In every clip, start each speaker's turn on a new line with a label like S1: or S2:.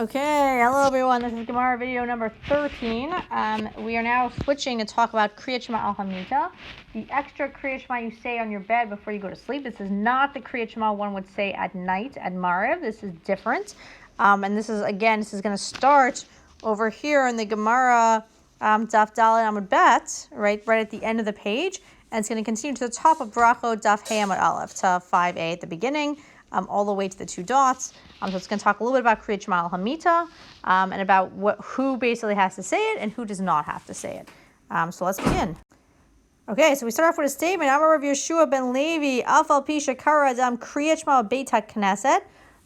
S1: Okay, hello everyone. This is Gemara video number 13. We are now switching to talk about Kriat Shma al hamitah, the extra Kriat Shma you say on your bed before you go to sleep. This is not the Kriat Shma one would say at night at Mariv. This is different. And this is going to start over here in the Gemara Daf Daled Amud Bet, right at the end of the page. And it's going to continue to the top of Berakhot Daf Hey Amud Aleph to 5a at the beginning. All the way to the two dots. So it's going to talk a little bit about Kriat Shma al hamitah and about who basically has to say it and who does not have to say it. So let's begin. Okay, so we start off with a statement. Amar Rav Yeshua ben Levi, Af al pi shekara adam Kriat Shma beit hakneset.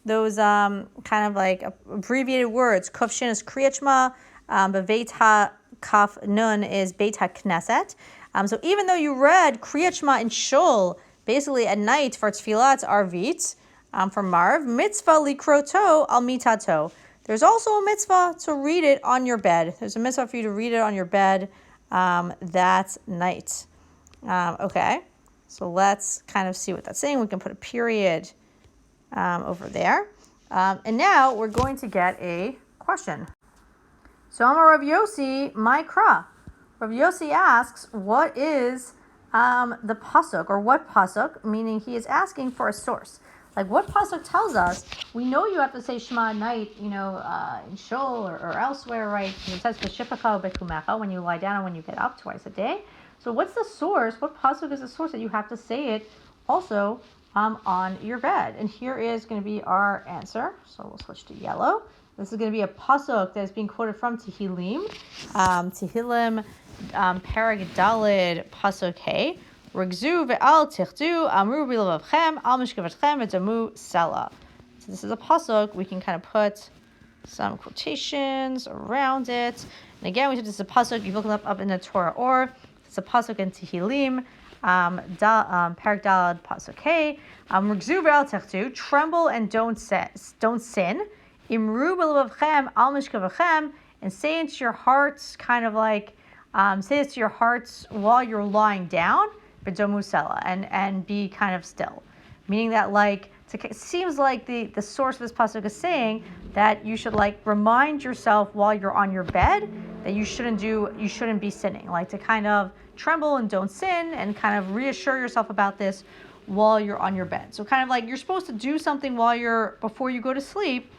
S1: Those kind of like abbreviated words. Kuf shin is Kriat Shma, but beit ha-kaf nun is beit hakneset. So even though you read Kriat Shma in shul, basically at night for tefillat arvit, from Marv, mitzvah likroto al mitato. There's also a mitzvah to read it on your bed. There's a mitzvah for you to read it on your bed that night. Okay, so let's kind of see what that's saying. We can put a period over there. And now we're going to get a question. So Amar Rav Yossi, my kra. Rav Yossi asks, what is the pasuk, or what pasuk? Meaning he is asking for a source. Like what pasuk tells us, we know you have to say Shema at night, in shul or elsewhere, right? It says B'shipaka b'kumecha, when you lie down and when you get up twice a day. So what's the source? What pasuk is the source that you have to say it also on your bed? And here is going to be our answer. So we'll switch to yellow. This is going to be a pasuk that is being quoted from Tehillim. Tehillim, Perek Daled, pasuk Hey. Regzu ve'al tichdu amru b'levavchem al mishkavatchem v'damu sela. So this is a pasuk. We can kind of put some quotations around it. And again, we said this is a pasuk. You look it up in the Torah, or it's a pasuk in Tehillim, Perek Daled pasuk Hey. Regzu ve'al tichdu, tremble and don't sin. Imru b'levavchem al mishkavatchem, and say into your hearts, kind of like say this to your hearts while you're lying down. And be kind of still, meaning that it seems like the source of this pasuk is saying that you should remind yourself while you're on your bed that you shouldn't be sinning, to kind of tremble and don't sin, and kind of reassure yourself about this while you're on your bed. So kind of you're supposed to do something before you go to sleep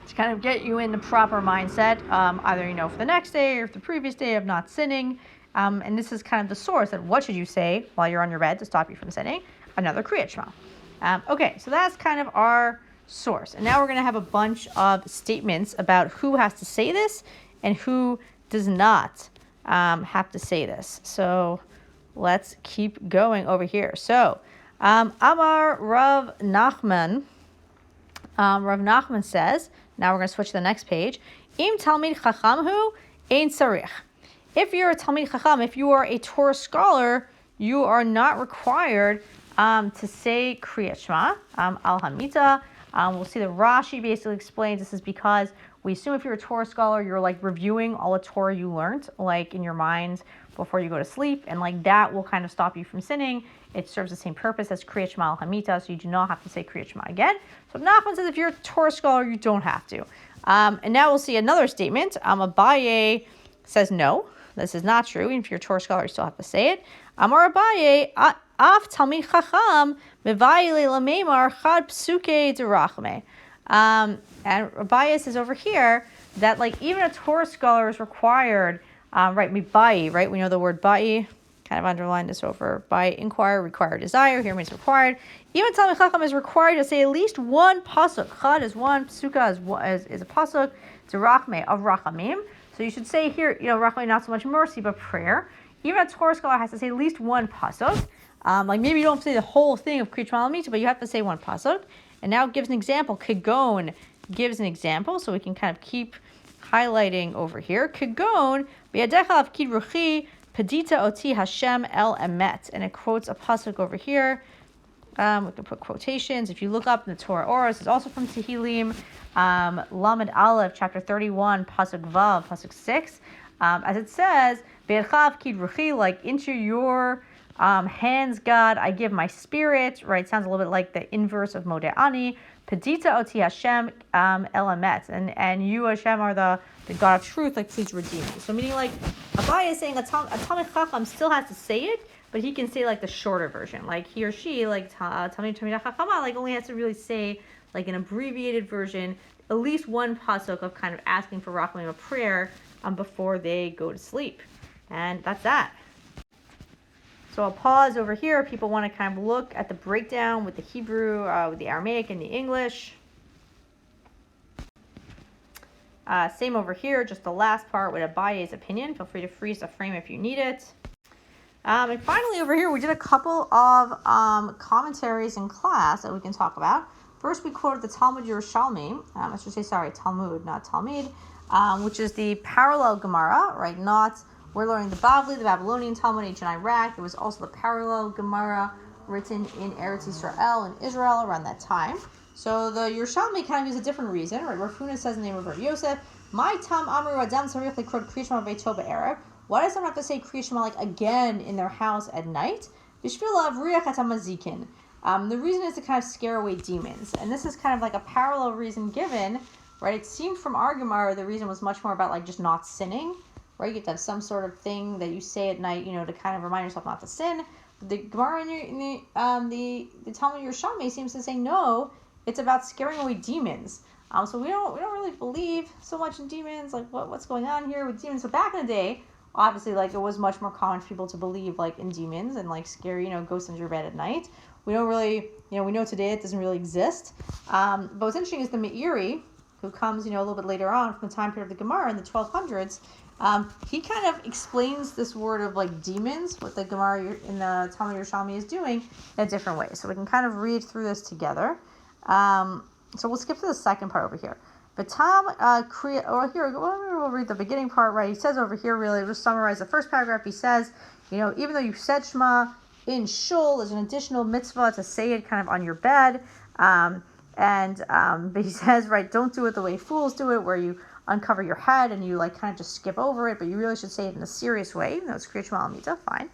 S1: to kind of get you in the proper mindset, either for the next day or the previous day of not sinning. And this is kind of the source that what should you say while you're on your bed to stop you from sinning? Another Kriat Shma. Okay, so that's kind of our source. And now we're going to have a bunch of statements about who has to say this and who does not have to say this. So let's keep going over here. So Amar Rav Nachman. Rav Nachman says, now we're going to switch to the next page. Im Talmid Chachamhu Ein Sarich. If you're a Talmid Chacham, if you are a Torah scholar, you are not required to say Kriat Shma al hamitah. We'll see that Rashi basically explains this is because we assume if you're a Torah scholar, you're reviewing all the Torah you learned, in your mind before you go to sleep, and that will kind of stop you from sinning. It serves the same purpose as Kriat Shma al hamitah, so you do not have to say Kriat Shma again. So Nachman says if you're a Torah scholar, you don't have to. And now we'll see another statement. Abaye says no. This is not true. Even if you're a Torah scholar, you still have to say it. Amar Abaye, af talmid chacham mevayile lameimar chad psuke derachme. And Abaye says over here that even a Torah scholar is required, mibayi, right? We know the word bayi. Kind of underline this over by inquire, require, desire. Here means required. Even talmid chacham is required to say at least one pasuk. Chad is one, psuka is a pasuk. Derachme of rachamim. So you should say here, Rachmai, not so much mercy, but prayer. Even a Torah scholar has to say at least one pasuk. Maybe you don't say the whole thing of Kriat Shma al hamitah, but you have to say one pasuk. And now it gives an example. Kegon gives an example, so we can kind of keep highlighting over here. Kegon, bi'adecha avkid ruchi, pedita oti Hashem el emet. And it quotes a pasuk over here. We can put quotations. If you look up in the Torah Or, this is also from Tehillim, Lamed Aleph, chapter 31, pasuk Vav, pasuk 6. As it says, Berakhot kid ruchi, into your Hands, God, I give my spirit, right? Sounds a little bit like the inverse of Modeh Ani. Pedita oti Hashem elamet, and you Hashem are the God of truth, like please redeem me. So meaning like Abaye is saying a Talmid Chacham still has to say it, but he can say like the shorter version, like he or she like Talmid Chachama like only has to really say like an abbreviated version, at least one pasuk of kind of asking for rachamim, a prayer before they go to sleep, and that's that. So I'll pause over here. People want to kind of look at the breakdown with the Hebrew, with the Aramaic, and the English. Same over here, just the last part with Abaye's opinion. Feel free to freeze the frame if you need it. And finally over here, we did a couple of commentaries in class that we can talk about. First, we quoted the Talmud Yerushalmi. I should say, sorry, Talmud, not Talmud, which is the parallel Gemara, right? We're learning the Bavli, the Babylonian Talmud, ancient Iraq. There was also the parallel Gemara written in Eretz Yisrael in Israel around that time. So the Yerushalmi kind of gives a different reason, right? Rav Huna says in the name of Rav Yosef, "My tam amru adam tzarich lekrot Kriat Shma beito be'erev." Why does someone have to say Kriat Shma like again in their house at night? Bishvil avriach et hamazikin. The reason is to kind of scare away demons, and this is kind of like a parallel reason given, right? It seemed from our Gemara the reason was much more about like just not sinning. Right, you have to have some sort of thing that you say at night, to kind of remind yourself not to sin. The Gemara in the Talmud Yerushalmi seems to say no, it's about scaring away demons. So we don't really believe so much in demons. Like what's going on here with demons? So back in the day, obviously, like it was much more common for people to believe like in demons and like scary, ghosts under your bed at night. We don't really, we know today it doesn't really exist. But what's interesting is the Meiri, who comes, a little bit later on from the time period of the Gemara in the 1200s. He kind of explains this word of like demons, what the Gemara in the Talmud Yerushalmi is doing, in a different way. So we can kind of read through this together. So we'll skip to the second part over here. Batam Kriat, or here, we'll read the beginning part, right? He says over here, really, we'll summarize the first paragraph. He says, even though you said Shema in shul, there's an additional mitzvah to say it kind of on your bed. But he says, right, don't do it the way fools do it, where you uncover your head and you like kind of just skip over it, but you really should say it in a serious way, even though it's Kriat Shma hamitah, fine.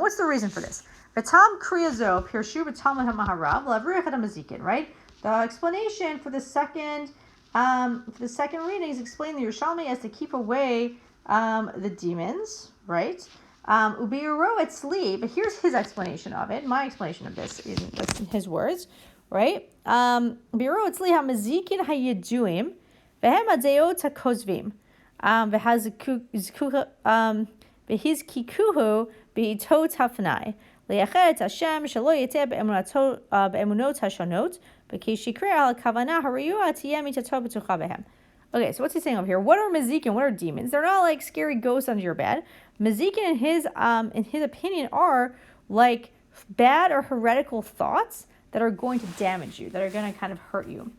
S1: What's the reason for this? V'tam kriyazo pirshu b'talmud hamaharav lavrich et hamazikin, right? The explanation for the second reading is explaining the Yerushalmi as to keep away the demons, right? Ubiuro et sleep. But here's his explanation of it. My explanation of this in his words, right? Ubiuro et sleep hamazikin hayeduim. Vehem adeot hakozvim, v'hizkikuhu b'itot hafnai, li'achet Hashem shelo yeteh be'emunot hashonot, v'kishikre al kavana hariyua tiyeh mitato b'tucha behem. Okay, so what's he saying over here? What are mazikin? What are demons? They're not like scary ghosts under your bed. Mazikin, in his opinion, are like bad or heretical thoughts that are going to damage you, that are going to kind of hurt you.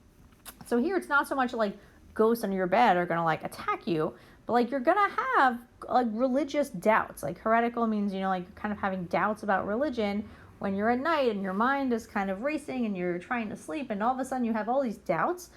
S1: So here, it's not so much like ghosts under your bed are going to like attack you, but like you're going to have like religious doubts. Like heretical means, like kind of having doubts about religion when you're at night and your mind is kind of racing and you're trying to sleep, and all of a sudden you have all these doubts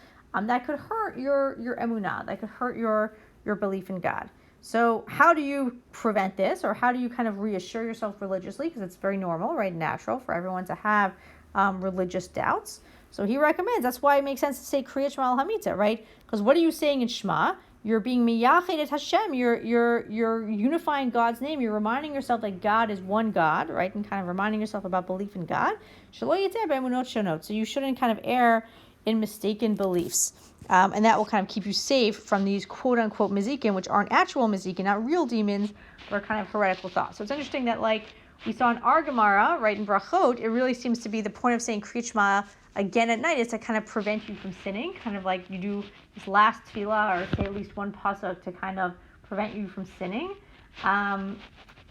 S1: that could hurt your emunah, that could hurt your belief in God. So how do you prevent this, or how do you kind of reassure yourself religiously? Because it's very normal, right, natural for everyone to have religious doubts. So he recommends, that's why it makes sense to say Kriat Shma hamitah, right? Because what are you saying in Shema? You're being miyached et Hashem. You're unifying God's name. You're reminding yourself that God is one God, right? And kind of reminding yourself about belief in God. Shelo yeteh be'emunot shonot. So you shouldn't kind of err in mistaken beliefs. And that will kind of keep you safe from these quote-unquote mazikin, which aren't actual mazikin, not real demons, but are kind of heretical thoughts. So it's interesting that like we saw in our Gemara, right, in Berakhot, it really seems to be the point of saying Kriat Shma again at night is to kind of prevent you from sinning, kind of like you do this last tefillah, or say at least one pasuk to kind of prevent you from sinning.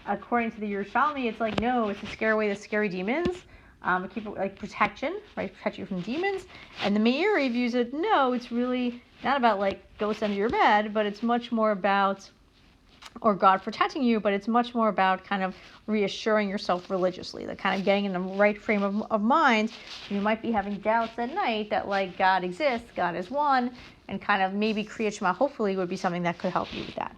S1: According to the Yerushalmi, it's like, no, it's to scare away the scary demons, keep it like protection, right, protect you from demons. And the Meiri views it, no, it's really not about like ghosts under your bed, but it's much more about, or God protecting you, but it's much more about kind of reassuring yourself religiously, that kind of getting in the right frame of mind. You might be having doubts at night that like God exists, God is one, and kind of maybe Kriat Shma hopefully would be something that could help you with that.